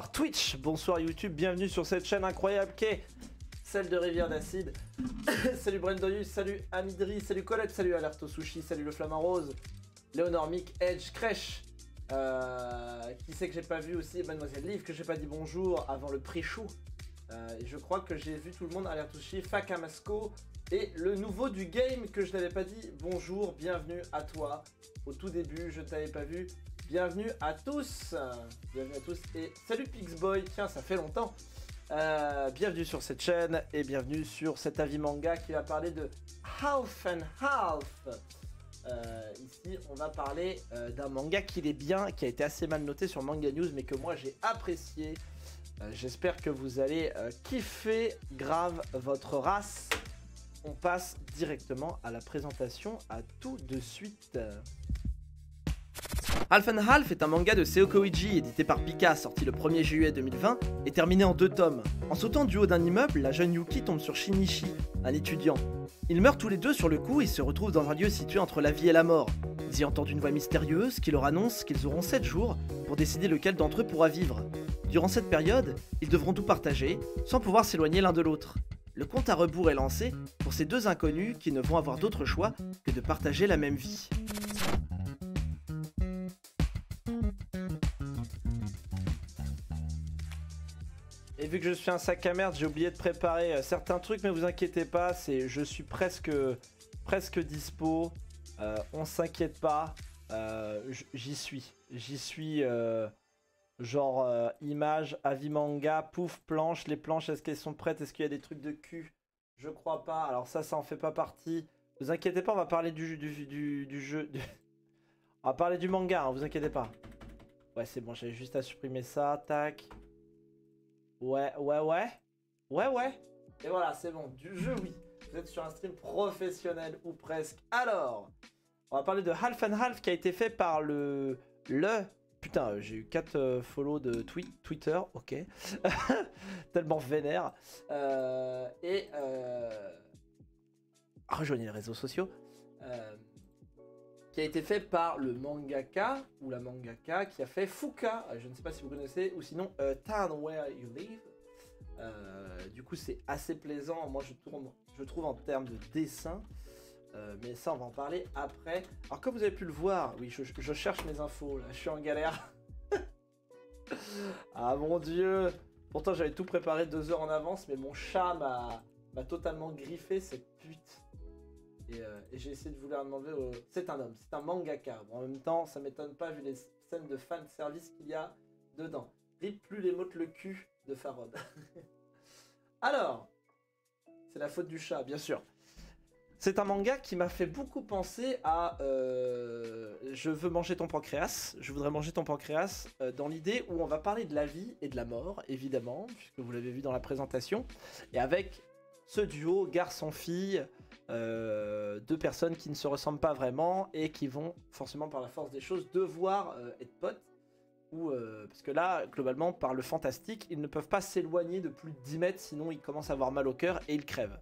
Bonsoir Twitch, bonsoir YouTube, bienvenue sur cette chaîne incroyable qu'est celle de Rivière d'Acide. Salut Brendonius, salut Amidri, salut Colette, salut Alerto Sushi, salut le Flamant Rose, Léonore, Mick, Edge, Crèche. Qui c'est que j'ai pas vu aussi? Mademoiselle Liv, que j'ai pas dit bonjour avant le pré-show. Et je crois que j'ai vu tout le monde, Alerto Sushi, Fakamasco et le nouveau du game que je n'avais pas dit bonjour, bienvenue à toi. Au tout début, je ne t'avais pas vu. Bienvenue à tous. Bienvenue à tous et salut Pixboy, tiens ça fait longtemps. Bienvenue sur cette chaîne et bienvenue sur cet avis manga qui va parler de Half and Half. Ici on va parler d'un manga qui est bien, qui a été assez mal noté sur Manga News mais que moi j'ai apprécié. J'espère que vous allez kiffer grave votre race. On passe directement à la présentation, à tout de suite. Half and Half est un manga de Seo Koichi édité par Pika, sorti le 1er juillet 2020 et terminé en 2 tomes. En sautant du haut d'un immeuble, la jeune Yuki tombe sur Shinichi, un étudiant. Ils meurent tous les deux sur le coup et se retrouvent dans un lieu situé entre la vie et la mort. Ils y entendent une voix mystérieuse qui leur annonce qu'ils auront 7 jours pour décider lequel d'entre eux pourra vivre. Durant cette période, ils devront tout partager, sans pouvoir s'éloigner l'un de l'autre. Le compte à rebours est lancé pour ces deux inconnus qui ne vont avoir d'autre choix que de partager la même vie. Et vu que je suis un sac à merde, j'ai oublié de préparer certains trucs, mais vous inquiétez pas, je suis presque dispo. On s'inquiète pas, j'y suis. Genre image, avis manga, pouf, planche. Les planches, est-ce qu'elles sont prêtes? Est-ce qu'il y a des trucs de cul? Je crois pas. Alors ça en fait pas partie. Vous inquiétez pas, on va parler du jeu. On va parler du manga, hein, vous inquiétez pas. Ouais, c'est bon, j'avais juste à supprimer ça. Tac. Ouais. Et voilà, c'est bon. Du jeu, oui. Vous êtes sur un stream professionnel ou presque. Alors, on va parler de Half and Half qui a été fait par le... Putain, j'ai eu 4 follow de Twitter, ok. Tellement vénère. Rejoignez les réseaux sociaux. Qui a été fait par le mangaka, ou la mangaka, qui a fait Fuka. Je ne sais pas si vous connaissez, ou sinon Town Where You Live. Du coup, c'est assez plaisant. Moi, je trouve en termes de dessin. Mais ça on va en parler après. Alors comme vous avez pu le voir, oui je cherche mes infos là, je suis en galère. Ah mon dieu. Pourtant j'avais tout préparé 2 heures en avance, mais mon chat m'a totalement griffé cette pute. Et j'ai essayé de vous la demander C'est un homme, c'est un mangaka. Bon, en même temps ça m'étonne pas vu les scènes de fan service qu'il y a dedans. Rip plus les mots le cul de Farod. Alors, c'est la faute du chat bien sûr. C'est un manga qui m'a fait beaucoup penser à Je veux manger ton pancréas. Je voudrais manger ton pancréas dans l'idée où on va parler de la vie et de la mort, évidemment, puisque vous l'avez vu dans la présentation. Et avec ce duo garçon-fille, 2 personnes qui ne se ressemblent pas vraiment et qui vont forcément par la force des choses devoir être potes. Parce que là, globalement, par le fantastique, ils ne peuvent pas s'éloigner de plus de 10 mètres, sinon ils commencent à avoir mal au cœur et ils crèvent.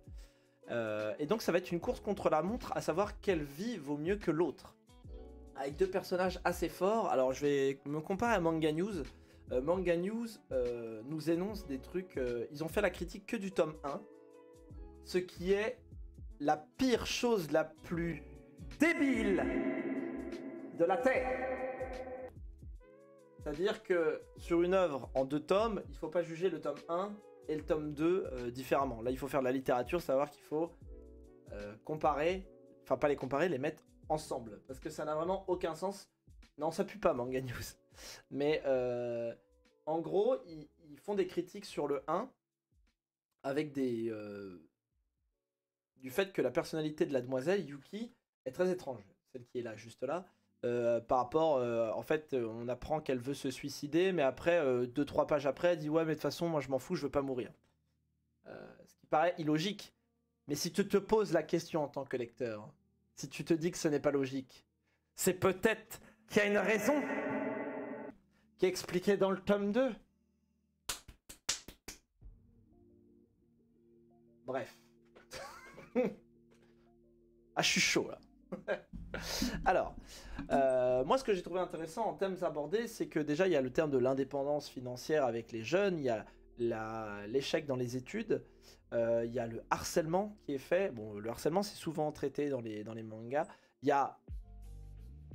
Et donc ça va être une course contre la montre, à savoir quelle vie vaut mieux que l'autre. Avec 2 personnages assez forts. Alors je vais me comparer à Manga News. Manga News nous énonce des trucs... ils ont fait la critique que du tome 1. Ce qui est la pire chose la plus débile de la Terre. C'est-à-dire que sur une œuvre en 2 tomes, il ne faut pas juger le tome 1 et le tome 2 différemment. Là il faut faire de la littérature, savoir qu'il faut comparer, enfin pas les comparer, les mettre ensemble, parce que ça n'a vraiment aucun sens. Non, ça pue pas Manga News, mais en gros ils font des critiques sur le 1 avec du fait que la personnalité de la demoiselle Yuki est très étrange, celle qui est là, juste là. Par rapport, en fait, on apprend qu'elle veut se suicider, mais après, 2-3 pages après, elle dit ouais, mais de toute façon, moi je m'en fous, je veux pas mourir. Ce qui paraît illogique. Mais si tu te poses la question en tant que lecteur, si tu te dis que ce n'est pas logique, c'est peut-être qu'il y a une raison qui est expliquée dans le tome 2. Bref. Ah, je suis chaud là. Alors, moi ce que j'ai trouvé intéressant en thèmes abordés, c'est que déjà il y a le terme de l'indépendance financière avec les jeunes, il y a l'échec dans les études, il y a le harcèlement qui est fait. Bon, le harcèlement c'est souvent traité dans les mangas. Il y a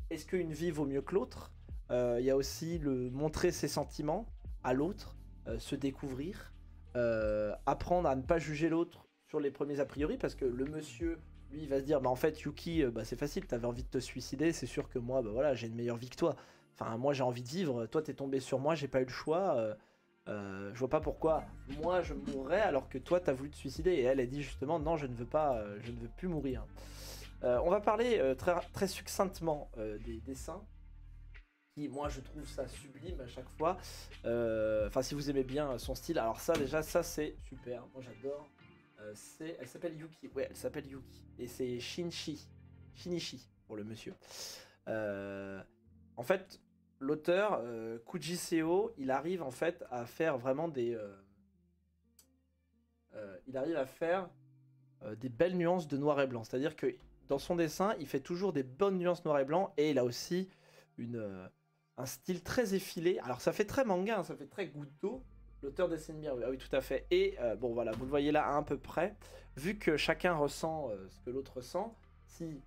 est-ce qu'une vie vaut mieux que l'autre. Il y a aussi le montrer ses sentiments à l'autre, se découvrir, apprendre à ne pas juger l'autre sur les premiers a priori, parce que le monsieur, lui, il va se dire, bah en fait Yuki, bah, c'est facile, t'avais envie de te suicider, c'est sûr que moi, bah voilà, j'ai une meilleure vie que toi. Enfin, moi j'ai envie de vivre, toi t'es tombé sur moi, j'ai pas eu le choix. Je vois pas pourquoi moi je mourrais alors que toi t'as voulu te suicider. Et elle dit justement, non, je ne veux pas, je ne veux plus mourir. On va parler très succinctement des dessins. Qui, moi je trouve ça sublime à chaque fois. Enfin, si vous aimez bien son style, alors ça déjà, ça c'est super. Moi j'adore. Elle s'appelle Yuki. Ouais, elle s'appelle Yuki. Et c'est Shinichi pour le monsieur. En fait, l'auteur Kuji Seo, il arrive en fait à faire vraiment il arrive à faire des belles nuances de noir et blanc. C'est-à-dire que dans son dessin, il fait toujours des bonnes nuances noir et blanc, et il a aussi un style très effilé. Alors ça fait très manga, hein, ça fait très goutte d'eau. L'auteur dessine bien, oui. Ah oui, tout à fait. Et bon voilà, vous le voyez là à peu près. Vu que chacun ressent ce que l'autre ressent, si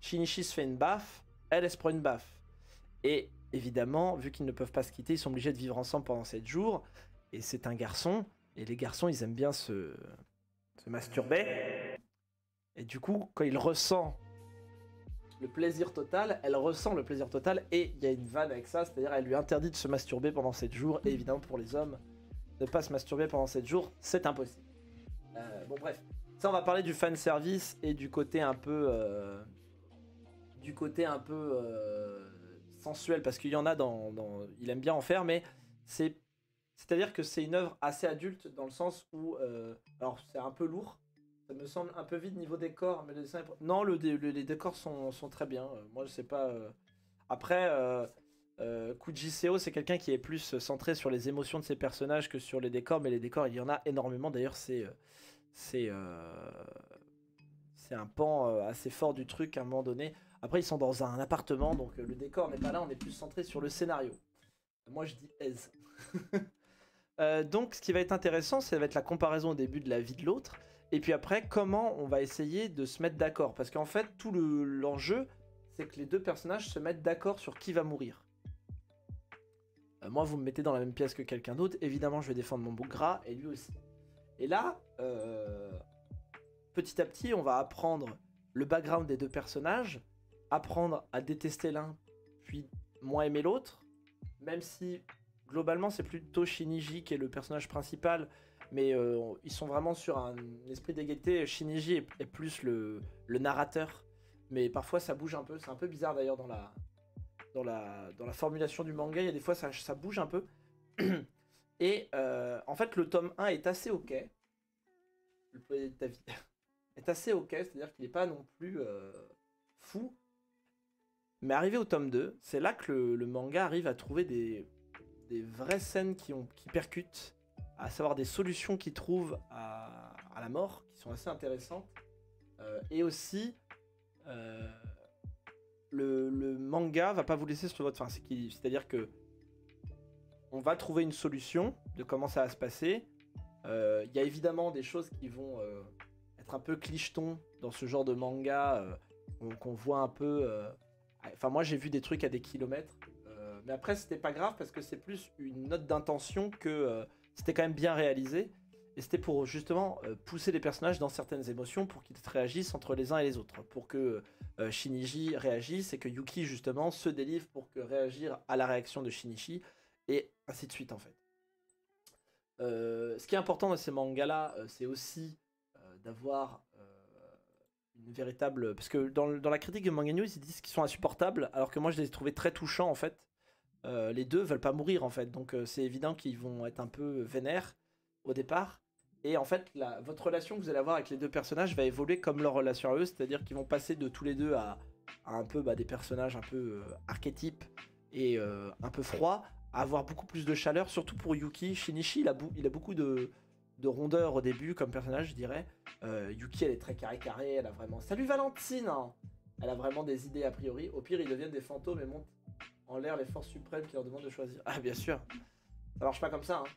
Shinichi se fait une baffe, elle se prend une baffe. Et évidemment, vu qu'ils ne peuvent pas se quitter, ils sont obligés de vivre ensemble pendant 7 jours. Et c'est un garçon, et les garçons, ils aiment bien se masturber. Et du coup, quand il ressent le plaisir total, elle ressent le plaisir total, et il y a une vanne avec ça, c'est-à-dire elle lui interdit de se masturber pendant 7 jours, et évidemment pour les hommes, ne pas se masturber pendant 7 jours, c'est impossible. Bon bref, ça on va parler du fan service et du côté un peu sensuel, parce qu'il y en a il aime bien en faire, mais c'est-à-dire que c'est une œuvre assez adulte dans le sens où alors c'est un peu lourd. Ça me semble un peu vide niveau décor, mais le dessin non, les décors sont très bien. Moi, je sais pas. Après, Kuji Seo, c'est quelqu'un qui est plus centré sur les émotions de ses personnages que sur les décors, mais les décors, il y en a énormément. D'ailleurs, c'est un pan assez fort du truc à un moment donné. Après, ils sont dans un appartement, donc le décor n'est pas là, on est plus centré sur le scénario. Moi, je dis aise. Donc, ce qui va être intéressant, ça va être la comparaison au début de la vie de l'autre. Et puis après, comment on va essayer de se mettre d'accord. Parce qu'en fait, tout l'enjeu, c'est que les deux personnages se mettent d'accord sur qui va mourir. Moi, vous me mettez dans la même pièce que quelqu'un d'autre. Évidemment, je vais défendre mon bouc gras, et lui aussi. Et là, petit à petit, on va apprendre le background des deux personnages, apprendre à détester l'un, puis moins aimer l'autre. Même si, globalement, c'est plutôt Shinji qui est le personnage principal, mais ils sont vraiment sur un esprit d'égalité. Shinji est plus le narrateur, mais parfois ça bouge un peu. C'est un peu bizarre d'ailleurs dans la formulation du manga. Il y a des fois ça bouge un peu. Et en fait, le tome 1 est assez ok. Le poignet de ta vie est assez ok, c'est-à-dire qu'il n'est pas non plus fou. Mais arrivé au tome 2, c'est là que le manga arrive à trouver des vraies scènes qui percutent, à savoir des solutions qu'il trouve à la mort, qui sont assez intéressantes. Et aussi, le manga va pas vous laisser sur votre faim. C'est-à-dire que on va trouver une solution de comment ça va se passer. Il y a évidemment des choses qui vont être un peu clichetons dans ce genre de manga, qu'on voit un peu... Enfin, moi j'ai vu des trucs à des kilomètres. Mais après, c'était pas grave parce que c'est plus une note d'intention que c'était quand même bien réalisé. Et c'était pour justement pousser les personnages dans certaines émotions pour qu'ils réagissent entre les uns et les autres. Pour que Shinji réagisse et que Yuki justement se délivre pour réagir à la réaction de Shinichi. Et ainsi de suite en fait. Ce qui est important dans ces mangas-là, c'est aussi d'avoir une véritable... Parce que dans la critique de Manga News, ils disent qu'ils sont insupportables, alors que moi je les ai trouvés très touchants en fait. Les deux veulent pas mourir en fait, donc c'est évident qu'ils vont être un peu vénères au départ. Et en fait, votre relation que vous allez avoir avec les deux personnages va évoluer comme leur relation à eux, c'est-à-dire qu'ils vont passer de tous les deux à un peu des personnages un peu archétypes et un peu froids, à avoir beaucoup plus de chaleur, surtout pour Yuki. Shinichi, il a beaucoup de rondeur au début comme personnage, je dirais. Yuki, elle est très carré, elle a vraiment... Salut Valentine! elle a vraiment des idées a priori. Au pire, ils deviennent des fantômes et montent en l'air les forces suprêmes qui leur demandent de choisir. Ah, bien sûr, ça marche pas comme ça. Hein.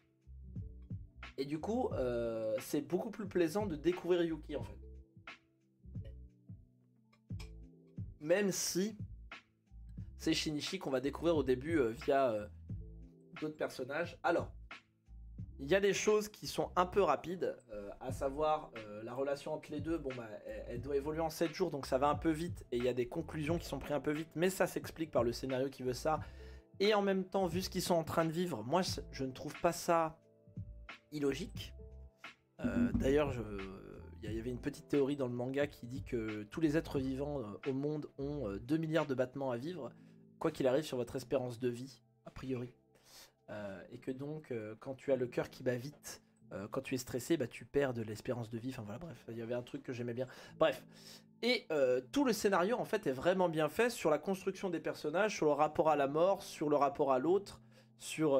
Et du coup, c'est beaucoup plus plaisant de découvrir Yuki en fait. Même si c'est Shinichi qu'on va découvrir au début via d'autres personnages. Alors, il y a des choses qui sont un peu rapides, à savoir la relation entre les deux. Bon, bah, elle doit évoluer en 7 jours, donc ça va un peu vite. Et il y a des conclusions qui sont prises un peu vite, mais ça s'explique par le scénario qui veut ça. Et en même temps, vu ce qu'ils sont en train de vivre, moi je ne trouve pas ça illogique. D'ailleurs, il y avait une petite théorie dans le manga qui dit que tous les êtres vivants au monde ont 2 milliards de battements à vivre, quoi qu'il arrive sur votre espérance de vie, a priori. Et que donc, quand tu as le cœur qui bat vite, quand tu es stressé, bah, tu perds de l'espérance de vie. Enfin voilà, bref, il y avait un truc que j'aimais bien. Bref. Et tout le scénario, en fait, est vraiment bien fait sur la construction des personnages, sur le rapport à la mort, sur le rapport à l'autre, sur...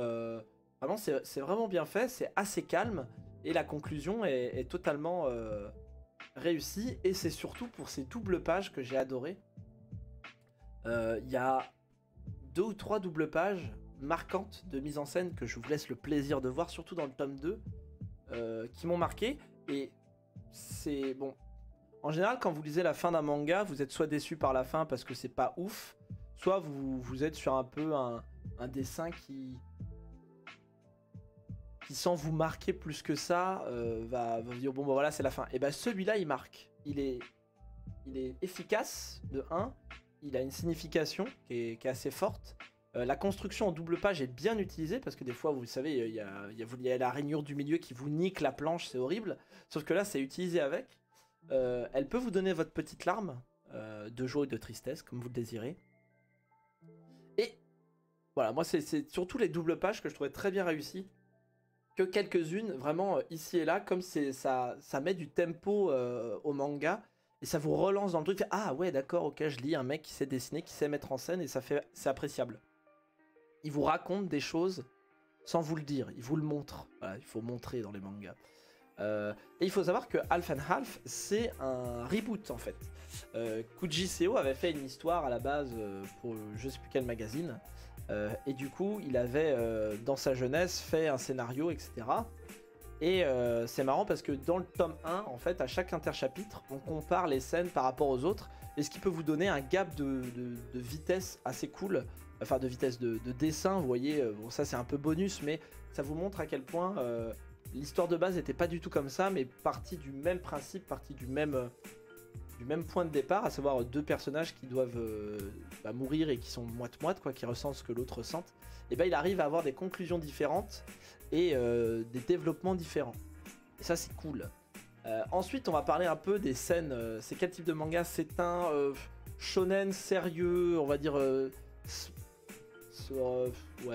Vraiment, c'est vraiment bien fait, c'est assez calme. Et la conclusion est totalement réussie. Et c'est surtout pour ces doubles pages que j'ai adoré. Il y a 2 ou 3 doubles pages marquantes de mise en scène que je vous laisse le plaisir de voir, surtout dans le tome 2, qui m'ont marqué. Et c'est... Bon, en général, quand vous lisez la fin d'un manga, vous êtes soit déçu par la fin parce que c'est pas ouf, soit vous êtes sur un peu un dessin qui sans vous marquer plus que ça, va vous dire bon bah voilà c'est la fin. Et bah celui-là il marque, il est efficace de 1, il a une signification qui est assez forte. La construction en double page est bien utilisée parce que des fois vous savez il y a la rainure du milieu qui vous nique la planche, c'est horrible. Sauf que là c'est utilisé avec. Elle peut vous donner votre petite larme de joie et de tristesse comme vous le désirez. Et voilà, moi c'est surtout les doubles pages que je trouvais très bien réussies. Que quelques-unes, vraiment ici et là, comme ça met du tempo au manga, et ça vous relance dans le truc. Ah ouais, d'accord, ok, je lis un mec qui sait dessiner, qui sait mettre en scène, et c'est appréciable. Il vous raconte des choses sans vous le dire, il vous le montre. Voilà, il faut montrer dans les mangas. Et il faut savoir que Half and Half, c'est un reboot en fait. Kuji Seo avait fait une histoire à la base pour je sais plus quel magazine. Et du coup, il avait dans sa jeunesse fait un scénario, etc. Et c'est marrant parce que dans le tome 1, en fait, à chaque interchapitre, on compare les scènes par rapport aux autres. Et ce qui peut vous donner un gap de vitesse assez cool. Enfin, de vitesse de dessin, vous voyez. Bon, ça, c'est un peu bonus, mais ça vous montre à quel point l'histoire de base n'était pas du tout comme ça, mais partie du même principe, partie du même point de départ, à savoir 2 personnages qui doivent mourir et qui sont moite-moite, quoi, qui ressentent ce que l'autre ressent. Et ben il arrive à avoir des conclusions différentes et des développements différents. Et ça c'est cool. Ensuite on va parler un peu des scènes. C'est quel type de manga? C'est un shonen sérieux, on va dire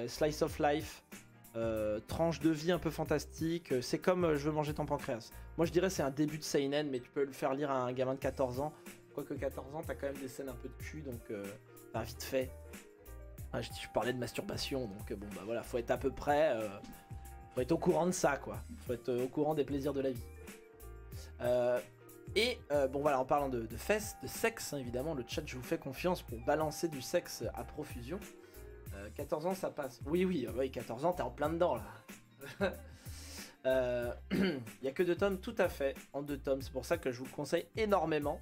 slice of life. Tranche de vie un peu fantastique. C'est comme Je veux manger ton pancréas. Moi je dirais c'est un début de seinen, mais tu peux le faire lire à un gamin de 14 ans. Quoique 14 ans, t'as quand même des scènes un peu de cul, donc vite fait. Ah, je parlais de masturbation, donc bon bah voilà, faut être à peu près... faut être au courant de ça, quoi. Faut être au courant des plaisirs de la vie. Bon voilà, en parlant de fesses, de sexe, hein, évidemment, le chat, je vous fais confiance pour balancer du sexe à profusion. 14 ans ça passe. Oui, 14 ans t'es en plein dedans là. Il y a que 2 tomes, tout à fait, en 2 tomes. C'est pour ça que je vous le conseille énormément.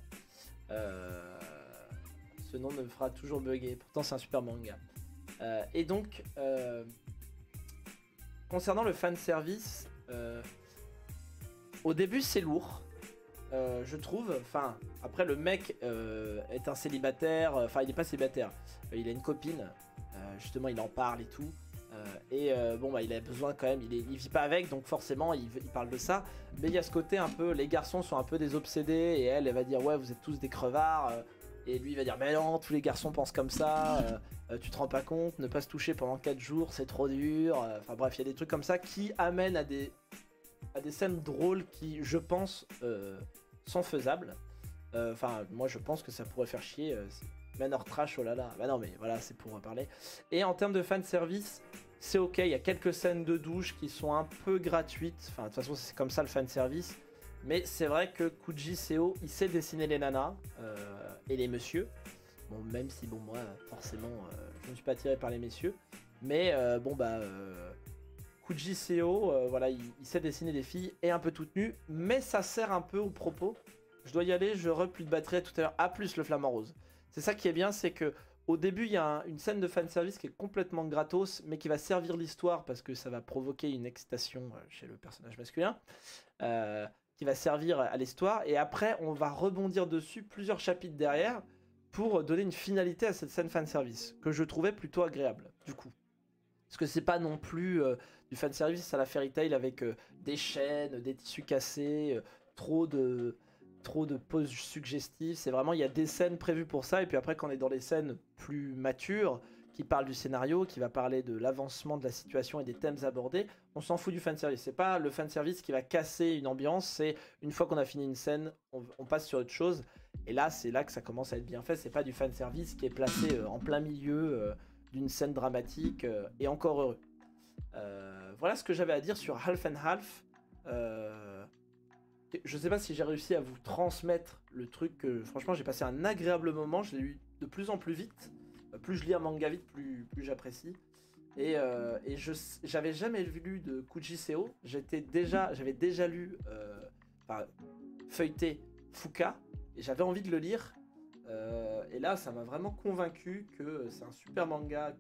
Ce nom me fera toujours bugger. Pourtant c'est un super manga. Et donc, concernant le fanservice, au début c'est lourd. Je trouve, enfin, après le mec est un célibataire, enfin il n'est pas célibataire, il a une copine. Justement il en parle et tout bon bah il a besoin quand même, il vit pas avec, donc forcément il parle de ça, mais il y a ce côté un peu, les garçons sont un peu des obsédés et elle va dire ouais vous êtes tous des crevards et lui il va dire mais non tous les garçons pensent comme ça, tu te rends pas compte, ne pas se toucher pendant 4 jours c'est trop dur, enfin bref il y a des trucs comme ça qui amènent à des scènes drôles qui je pense sont faisables. Enfin moi je pense que ça pourrait faire chier Manor Trash, oh là là, bah non mais voilà c'est pour parler. Et en termes de fanservice, c'est ok, il y a quelques scènes de douche qui sont un peu gratuites, enfin de toute façon c'est comme ça le fanservice, Mais c'est vrai que Kuji Seo, il sait dessiner les nanas et les messieurs. Bon, même si, bon, moi, forcément, je ne suis pas attiré par les messieurs. Mais Kuji Seo, voilà, il sait dessiner des filles et un peu toutes nues. Mais ça sert un peu au propos. Je dois y aller, je plus de batterie à tout à l'heure. Ah, plus le flamant rose. C'est ça qui est bien, c'est que au début, il y a une scène de fanservice qui est complètement gratos, mais qui va servir l'histoire parce que ça va provoquer une excitation chez le personnage masculin. Qui va servir à l'histoire. Et après, on va rebondir dessus plusieurs chapitres derrière pour donner une finalité à cette scène fanservice, que je trouvais plutôt agréable, du coup. Parce que c'est pas non plus du fanservice à la Fairy Tail avec des chaînes, des tissus cassés, trop de poses suggestives. C'est vraiment, il y a des scènes prévues pour ça. Et puis après, quand on est dans les scènes plus matures, qui parlent du scénario, qui va parler de l'avancement de la situation et des thèmes abordés, on s'en fout du fanservice. C'est pas le fanservice qui va casser une ambiance, c'est une fois qu'on a fini une scène, on passe sur autre chose. Et là, c'est là que ça commence à être bien fait. C'est pas du fanservice qui est placé en plein milieu d'une scène dramatique, et encore heureux. Voilà ce que j'avais à dire sur Half and Half. Je sais pas si j'ai réussi à vous transmettre le truc que, franchement, j'ai passé un agréable moment. Je l'ai lu de plus en plus vite. Plus je lis un manga vite, plus j'apprécie. Et j'avais jamais lu de Kuji Seo. J'avais déjà lu, feuilleté Fuka, et j'avais envie de le lire. Et là, ça m'a vraiment convaincu que c'est un super mangaka.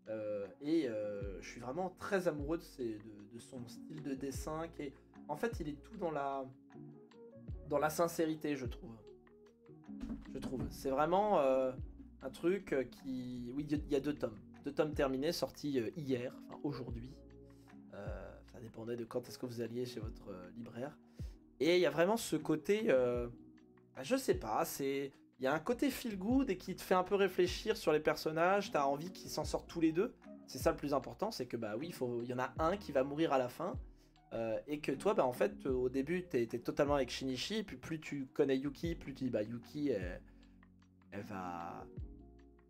Je suis vraiment très amoureux de son style de dessin. En fait, il est tout dans la sincérité, je trouve. C'est vraiment un truc qui... Oui, il y a 2 tomes. 2 tomes terminés, sortis hier, enfin aujourd'hui. Ça dépendait de quand est-ce que vous alliez chez votre libraire. Et il y a vraiment ce côté... je sais pas, il y a un côté feel good et qui te fait un peu réfléchir sur les personnages. T'as envie qu'ils s'en sortent tous les deux. C'est ça le plus important, c'est que oui, il y en a un qui va mourir à la fin. Et que toi, en fait, au début, t'es totalement avec Shinichi. Et puis plus tu connais Yuki, plus tu dis, Yuki, elle va...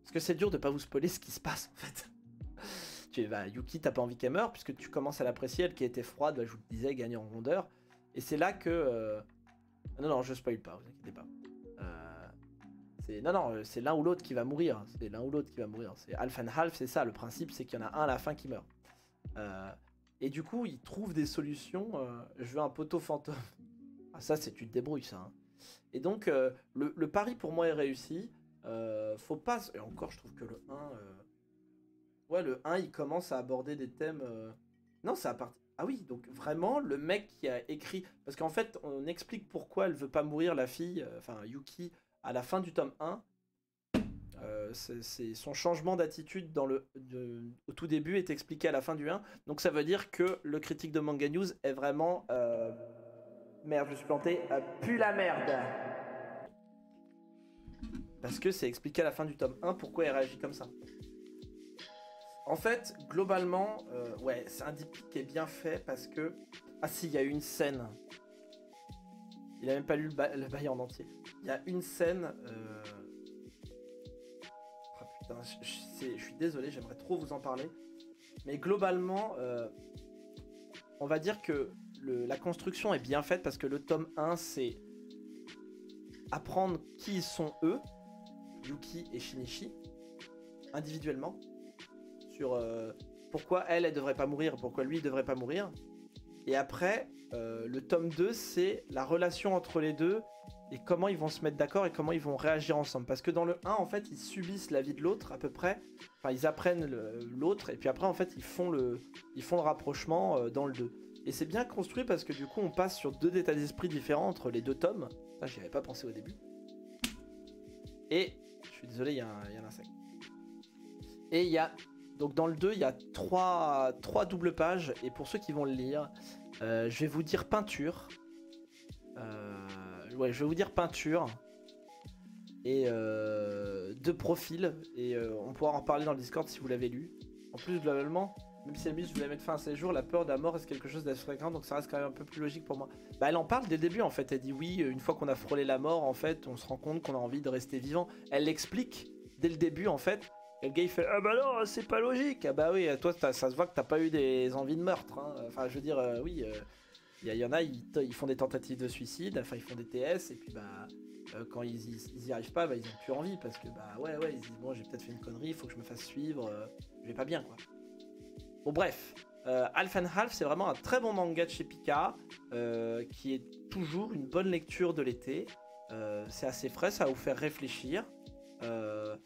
Parce que c'est dur de pas vous spoiler ce qui se passe, en fait. Yuki, t'as pas envie qu'elle meure, puisque tu commences à l'apprécier, elle qui était froide, je vous le disais, gagne en rondeur. Et c'est là que... Non, je spoil pas, vous inquiétez pas. C'est l'un ou l'autre qui va mourir. C'est half and half, c'est ça. Le principe, c'est qu'il y en a un à la fin qui meurt. Et du coup, il trouve des solutions. Je veux un poteau fantôme. Ah, ça, tu te débrouilles, ça. Hein. Et donc, le pari pour moi est réussi. Faut pas... Et encore, je trouve que le 1... le 1, il commence à aborder des thèmes... Non, c'est à partir... Ah oui, donc vraiment, le mec qui a écrit... Parce qu'en fait, on explique pourquoi elle veut pas mourir, la fille, Yuki, à la fin du tome 1. C'est son changement d'attitude au tout début est expliqué à la fin du 1. Donc ça veut dire que le critique de Manga News est vraiment... Merde, je me suis planté. Pue la merde. Parce que c'est expliqué à la fin du tome 1 pourquoi elle réagit comme ça. En fait, globalement, c'est un diptyque qui est bien fait parce que... Ah si, il y a une scène. Il a même pas lu le bail en entier. Il y a une scène... Ah putain, je suis désolé, j'aimerais trop vous en parler. Mais globalement, on va dire que la construction est bien faite parce que le tome 1, c'est apprendre qui sont eux, Yuki et Shinichi, individuellement. Sur pourquoi elle devrait pas mourir, pourquoi lui il devrait pas mourir. Et après, le tome 2, c'est la relation entre les deux et comment ils vont se mettre d'accord et comment ils vont réagir ensemble. Parce que dans le 1, en fait, ils subissent la vie de l'autre à peu près. Enfin, ils apprennent l'autre et puis après, en fait, ils font le rapprochement dans le 2. Et c'est bien construit parce que du coup, on passe sur 2 états d'esprit différents entre les 2 tomes. Ça, j'y avais pas pensé au début. Et, je suis désolé, il y a un insecte. Et il y a... Donc dans le 2, il y a 3 doubles pages. Et pour ceux qui vont le lire, je vais vous dire peinture. Je vais vous dire peinture. Et 2 profils. Et on pourra en parler dans le Discord si vous l'avez lu. En plus, globalement, même si Amy voulait mettre fin à ses jours, la peur de la mort reste quelque chose d'assez fréquent. Donc ça reste quand même un peu plus logique pour moi. Elle en parle dès le début en fait. Elle dit oui, une fois qu'on a frôlé la mort, en fait, on se rend compte qu'on a envie de rester vivant. Elle l'explique dès le début en fait. Et le gars il fait ah bah non c'est pas logique. Ah bah oui toi ça se voit que t'as pas eu des envies de meurtre hein. Enfin je veux dire oui Il y en a, ils font des tentatives de suicide, enfin ils font des TS, et puis bah quand ils y arrivent pas, bah, ils ont plus envie parce que bah ouais, ils se disent bon, j'ai peut-être fait une connerie, il faut que je me fasse suivre, je vais pas bien quoi. Bon bref, Half and Half c'est vraiment un très bon manga de chez Pika, qui est toujours une bonne lecture de l'été. C'est assez frais, ça va vous faire réfléchir. Ça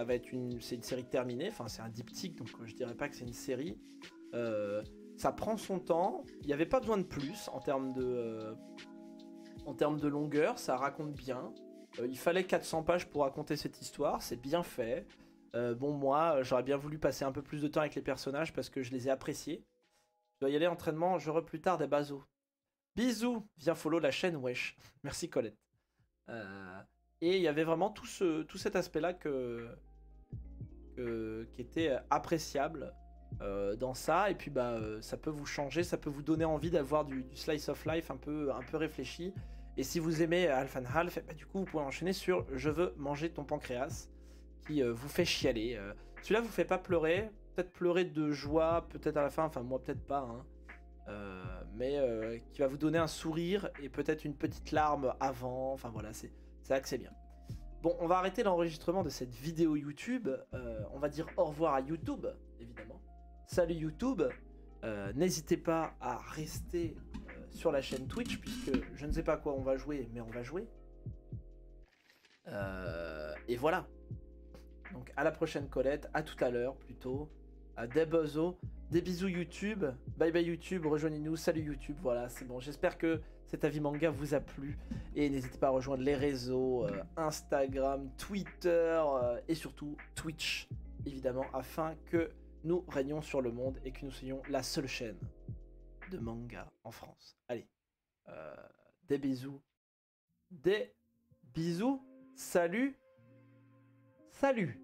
va être c'est une série terminée, enfin c'est un diptyque donc je dirais pas que c'est une série. Ça prend son temps, il n'y avait pas besoin de plus en termes de longueur, ça raconte bien. Il fallait 400 pages pour raconter cette histoire, c'est bien fait. Bon, moi, j'aurais bien voulu passer un peu plus de temps avec les personnages parce que je les ai appréciés. Je dois y aller, entraînement, je re plus tard des bazos. Bisous, viens follow la chaîne, wesh. Merci Colette. Et il y avait vraiment tout cet aspect-là qui était appréciable dans ça. Et puis bah ça peut vous changer, ça peut vous donner envie d'avoir du slice of life un peu réfléchi. Et si vous aimez Half and Half, bah, du coup vous pouvez enchaîner sur Je veux manger ton pancréas, qui vous fait chialer. Celui-là vous fait pas pleurer, peut-être pleurer de joie, peut-être à la fin, enfin moi peut-être pas, hein. Mais qui va vous donner un sourire et peut-être une petite larme avant. Enfin voilà, c'est là que c'est bien. Bon, on va arrêter l'enregistrement de cette vidéo YouTube. On va dire au revoir à YouTube, évidemment. Salut YouTube. N'hésitez pas à rester sur la chaîne Twitch, puisque je ne sais pas quoi on va jouer, mais on va jouer. Et voilà. Donc à la prochaine Colette, à tout à l'heure plutôt. À des bisous YouTube. Bye bye YouTube, rejoignez-nous. Salut YouTube, voilà, c'est bon. J'espère que cet avis manga vous a plu. Et n'hésitez pas à rejoindre les réseaux, Instagram, Twitter et surtout Twitch, évidemment, afin que nous régnions sur le monde et que nous soyons la seule chaîne de manga en France. Allez, des bisous. Salut. Salut.